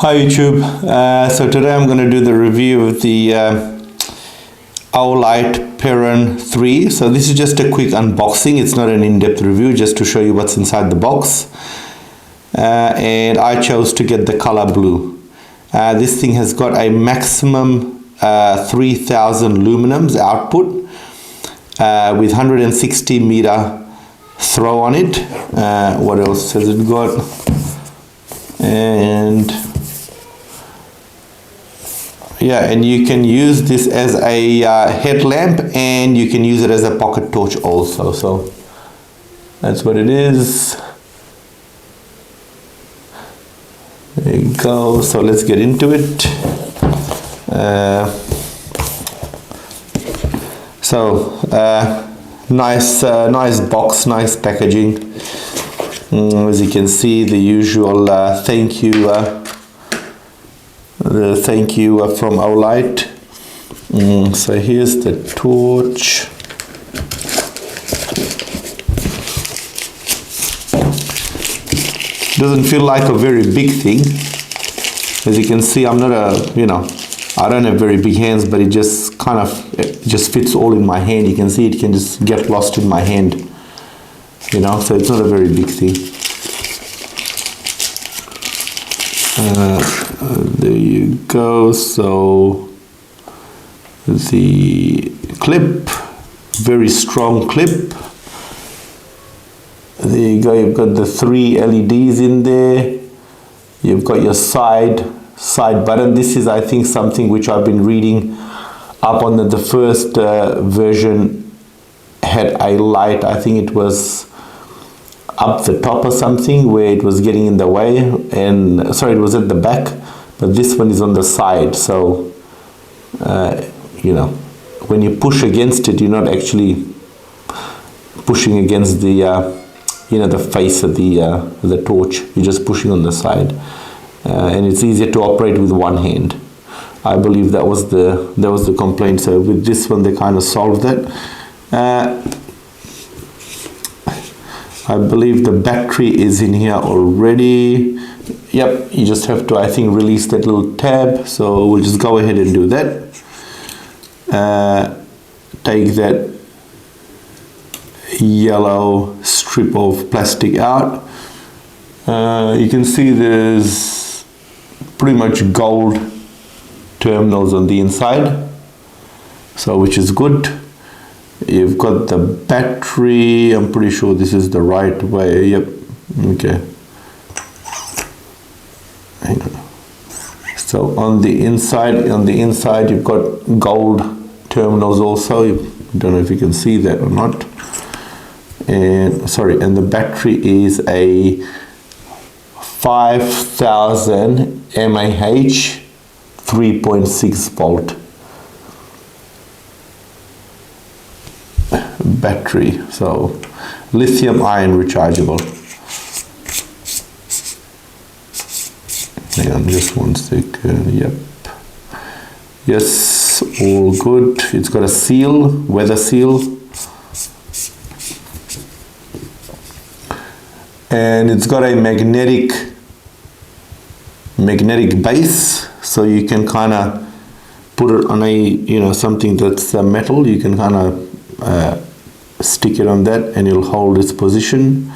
Hi YouTube, so today I'm going to do the review of the Olight Peram 3. So this is just a quick unboxing, it's not an in-depth review, just to show you what's inside the box. And I chose to get the color blue. This thing has got a maximum 3000 luminums output with 160 meter throw on it. What else has it got? And yeah, and you can use this as a headlamp, and you can use it as a pocket torch also. So that's what it is. There you go. So let's get into it. Nice box, nice packaging. As you can see, the usual thank you from Olight. So here's the torch. Doesn't feel like a very big thing. As you can see, I'm not I don't have very big hands, but it just it just fits all in my hand. You can see it can just get lost in my hand, so it's not a very big thing. There you go. So the clip, very strong clip. There you go. You've got the 3 LEDs in there. You've got your side button. This is, I think, something which I've been reading up on the first version had a light. I think it was up the top or something where it was getting in the way, and sorry, it was at the back, but this one is on the side. So when you push against it, you're not actually pushing against the the face of the torch. You're just pushing on the side, and it's easier to operate with one hand. I believe that was the complaint. So with this one, they kind of solved that. I believe the battery is in here already. Yep, you just have to, I think, release that little tab. So we'll just go ahead and do that. Take that yellow strip of plastic out. You can see there's pretty much gold terminals on the inside, so which is good. You've got the battery. I'm pretty sure this is the right way. Yep. Okay. Hang on. So on the inside you've got gold terminals also. I don't know if you can see that or not. And sorry, and the battery is a 5000 mAh 3.6 volt battery, so lithium ion rechargeable. Hang on just one second. Yep, yes, all good. It's got a seal, weather seal, and it's got a magnetic base, so you can kind of put it on a something that's metal. You can kind of stick it on that and it'll hold its position.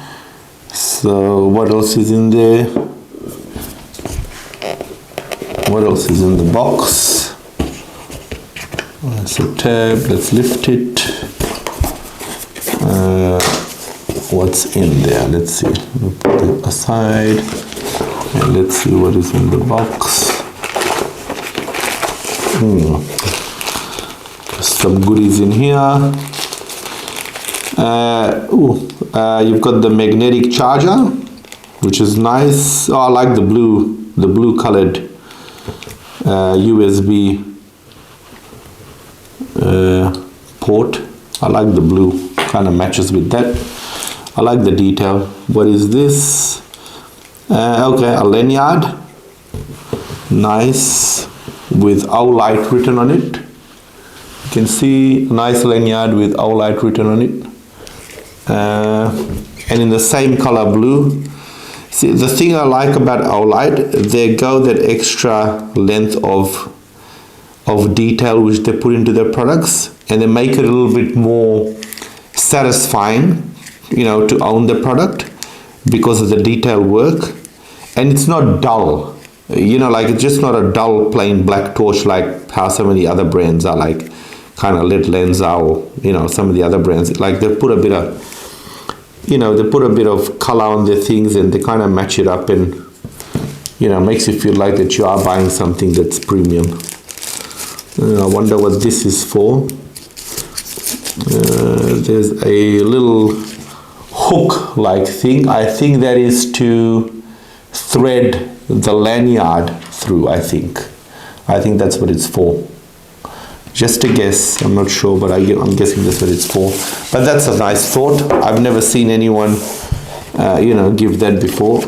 So what else is in there? What else is in the box? That's a tab. Let's lift it. What's in there? Let's see. We'll put it aside and let's see what is in the box. Some goodies in here. You've got the magnetic charger, which is nice. Oh, I like the blue colored USB port. I like the blue, kind of matches with that. I like the detail. What is this? Okay, a lanyard, nice, with Olight written on it. You can see a nice lanyard with Olight written on it. And in the same color blue, See, the thing I like about Olight, they go that extra length of detail which they put into their products, and they make it a little bit more satisfying, you know, to own the product because of the detail work. And it's not dull, you know, like it's just not a dull plain black torch like how some of the other brands are, like kind of Lit Lenza, or you know, some of the other brands, like they put a bit of, you know, they put a bit of color on their things and they kind of match it up, and you know, makes you feel like that you are buying something that's premium. I wonder what this is for. There's a little hook like thing. I think that is to thread the lanyard through. I think that's what it's for. Just a guess, I'm not sure, but I'm guessing that's what it's for. But that's a nice thought. I've never seen anyone you know, give that before.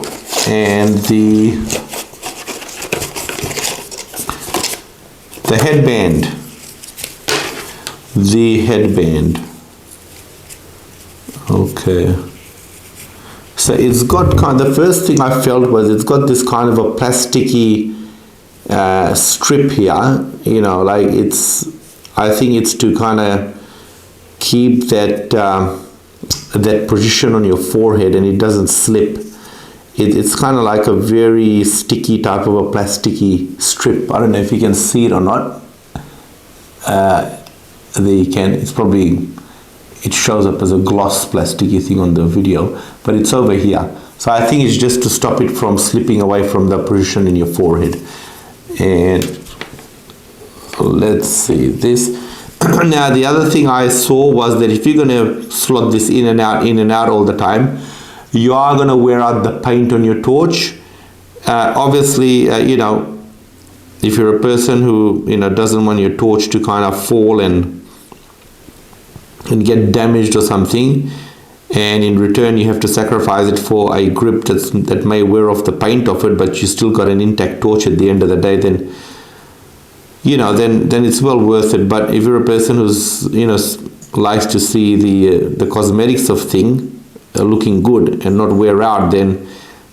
And the headband, okay, so it's got kind of, the first thing I felt was it's got this kind of a plasticky strip here, you know, like I think it's to kind of keep that that position on your forehead and it doesn't slip. It's kind of like a very sticky type of a plasticky strip. I don't know if you can see it or not. There you can. It's probably, it shows up as a gloss plasticky thing on the video, but it's over here. So I think it's just to stop it from slipping away from the position in your forehead. And let's see this. Now the other thing I saw was that if you're going to slot this in and out all the time, you are going to wear out the paint on your torch. Obviously, you know, if you're a person who, you know, doesn't want your torch to kind of fall and get damaged or something, and in return you have to sacrifice it for a grip that may wear off the paint off it, but you still got an intact torch at the end of the day, then, you know, then it's well worth it. But if you're a person who's, you know, likes to see the cosmetics of thing looking good and not wear out, then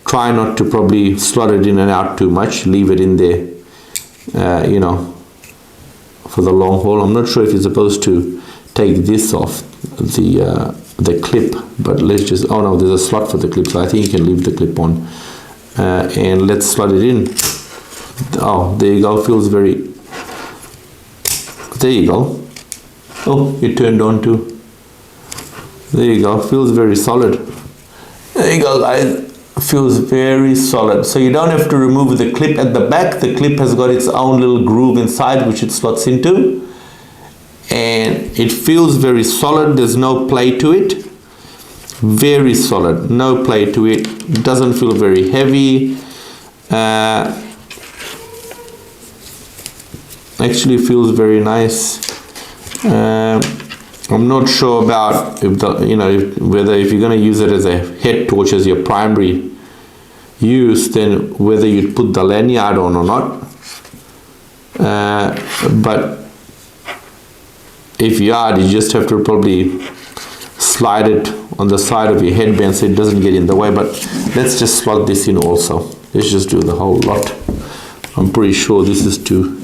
try not to probably slot it in and out too much. Leave it in there, you know, for the long haul. I'm not sure if you're supposed to take this off the clip, but let's just, oh no, there's a slot for the clip, so I think you can leave the clip on. And let's slot it in. Oh, there you go. Feels very, there you go. Oh, it turned on too. There you go. Feels very solid. There you go, guys. Feels very solid. So you don't have to remove the clip at the back. The clip has got its own little groove inside which it slots into, and it feels very solid. There's no play to it. Very solid, no play to it. It doesn't feel very heavy. Actually feels very nice. I'm not sure about if the, you know, whether if you're going to use it as a head torch as your primary use, then whether you'd put the lanyard on or not. But if you are, you just have to probably slide it on the side of your headband so it doesn't get in the way. But let's just slot this in also. Let's just do the whole lot. I'm pretty sure this is to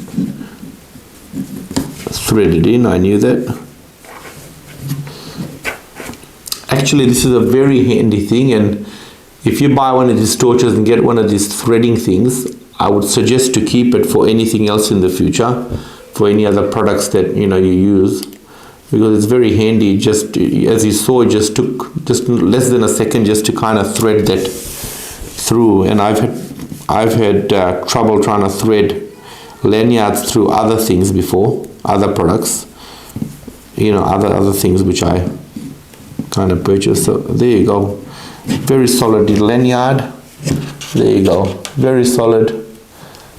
thread it in. I knew that. Actually, this is a very handy thing, and if you buy one of these torches and get one of these threading things, I would suggest to keep it for anything else in the future, for any other products that, you know, you use, because it's very handy. Just as you saw, it just took just less than a second just to kind of thread that through. And I've had trouble trying to thread lanyards through other things before, other products, you know, other things which I kind of purchased. So there you go, very solid lanyard. There you go, very solid.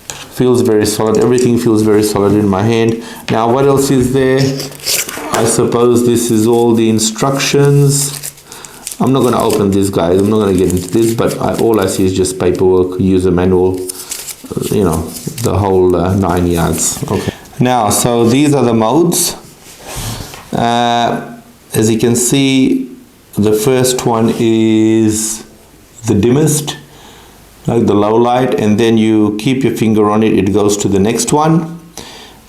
Feels very solid. Everything feels very solid in my hand. Now what else is there? I suppose this is all the instructions. I'm not going to open this, guys. I'm not going to get into this, but all I see is just paperwork, user manual, you know, the whole 9 yards. Okay. Now, so these are the modes. As you can see, the first one is the dimmest. like the low light, and then you keep your finger on it, it goes to the next one,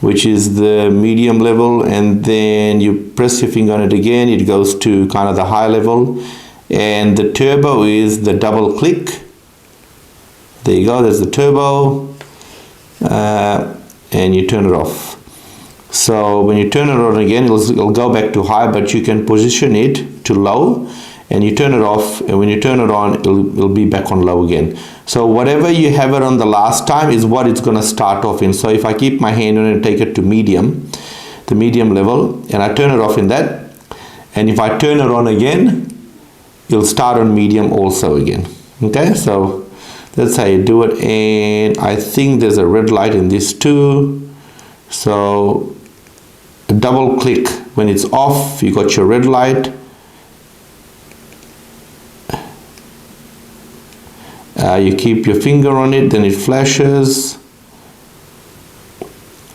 which is the medium level, and then you press your finger on it again, it goes to kind of the high level, and the turbo is the double click. There you go, there's the turbo, and you turn it off. So when you turn it on again, it'll go back to high, but you can position it to low, and you turn it off, and when you turn it on, it'll be back on low again. So whatever you have it on the last time is what it's going to start off in. So if I keep my hand on it and take it to medium, the medium level, and I turn it off in that, and if I turn it on again, it'll start on medium also again. Okay, so that's how you do it. And I think there's a red light in this too. So double click when it's off, you got your red light. You keep your finger on it, then it flashes.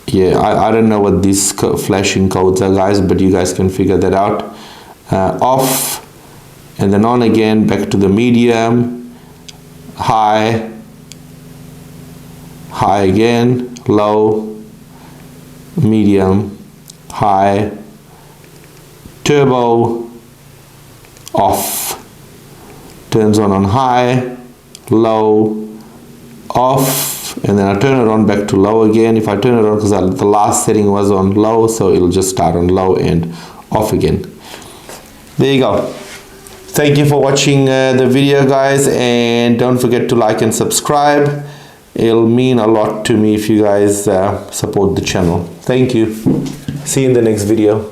Yeah, I don't know what these flashing codes are, guys, but you guys can figure that out. Off, and then on again, back to the medium, high, high again, low, medium, high, turbo, off, turns on high, low, off, and then I turn it on back to low again. If I turn it on, because the last setting was on low, so it'll just start on low and off again. There you go. Thank you for watching the video, guys, and don't forget to like and subscribe. It'll mean a lot to me if you guys support the channel. Thank you. See you in the next video.